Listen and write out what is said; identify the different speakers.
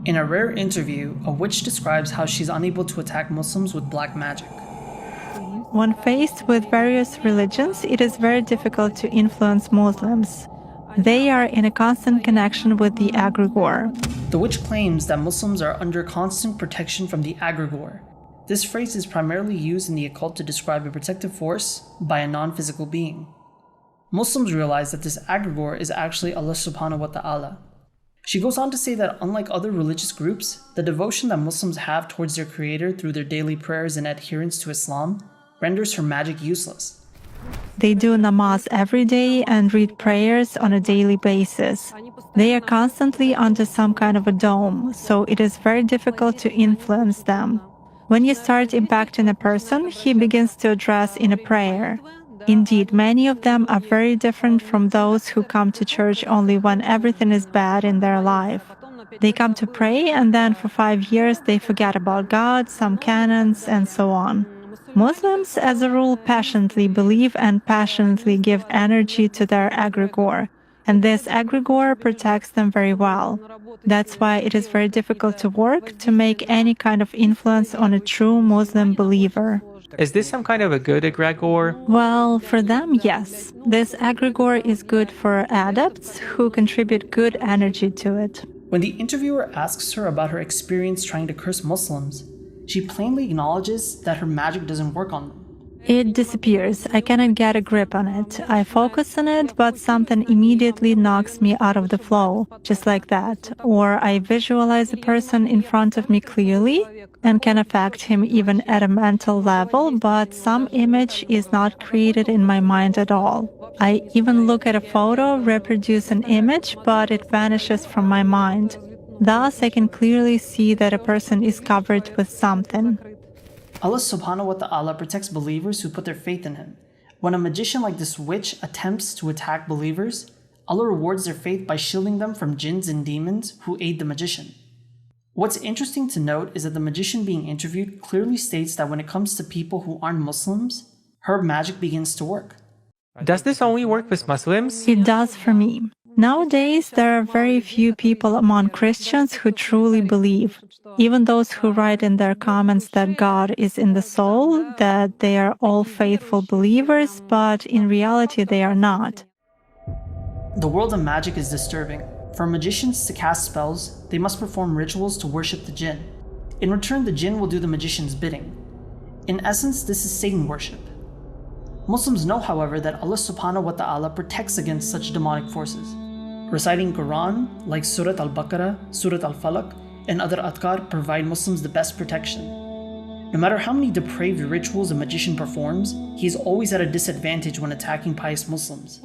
Speaker 1: In a rare interview, a witch describes how she's unable to attack Muslims with black magic.
Speaker 2: When faced with various religions, it is very difficult to influence Muslims. They are in a constant connection with the egregore.
Speaker 1: The witch claims that Muslims are under constant protection from the egregore. This phrase is primarily used in the occult to describe a protective force by a non-physical being. Muslims realize that this egregore is actually Allah subhanahu wa ta'ala. She goes on to say that unlike other religious groups, the devotion that Muslims have towards their creator through their daily prayers and adherence to Islam renders her magic useless.
Speaker 2: They do namaz every day and read prayers on a daily basis. They are constantly under some kind of a dome, so it is very difficult to influence them. When you start impacting a person, he begins to address in a prayer. Indeed, many of them are very different from those who come to church only when everything is bad in their life. They come to pray and then for 5 years they forget about God, some canons, and so on. Muslims, as a rule, passionately believe and passionately give energy to their egregore, and this egregore protects them very well. That's why it is very difficult to work to make any kind of influence on a true Muslim believer.
Speaker 3: Is this some kind of a good egregore?
Speaker 2: Well, for them, yes. This egregore is good for adepts who contribute good energy to it.
Speaker 1: When the interviewer asks her about her experience trying to curse Muslims, she plainly acknowledges that her magic doesn't work on them.
Speaker 2: It disappears. I cannot get a grip on it. I focus on it, but something immediately knocks me out of the flow, just like that. Or I visualize a person in front of me clearly and can affect him even at a mental level, but some image is not created in my mind at all. I even look at a photo, reproduce an image, but it vanishes from my mind. Thus, I can clearly see that a person is covered with something.
Speaker 1: Allah subhanahu wa ta'ala protects believers who put their faith in Him. When a magician like this witch attempts to attack believers, Allah rewards their faith by shielding them from jinns and demons who aid the magician. What's interesting to note is that the magician being interviewed clearly states that when it comes to people who aren't Muslims, her magic begins to work.
Speaker 3: Does this only work with Muslims?
Speaker 2: It does for me. Nowadays, there are very few people among Christians who truly believe. Even those who write in their comments that God is in the soul, that they are all faithful believers, but in reality they are not.
Speaker 1: The world of magic is disturbing. For magicians to cast spells, they must perform rituals to worship the jinn. In return, the jinn will do the magician's bidding. In essence, this is Satan worship. Muslims know, however, that Allah subhanahu wa ta'ala protects against such demonic forces. Reciting Quran, like Surat al-Baqarah, Surat al-Falaq, and other adhkar provide Muslims the best protection. No matter how many depraved rituals a magician performs, he is always at a disadvantage when attacking pious Muslims.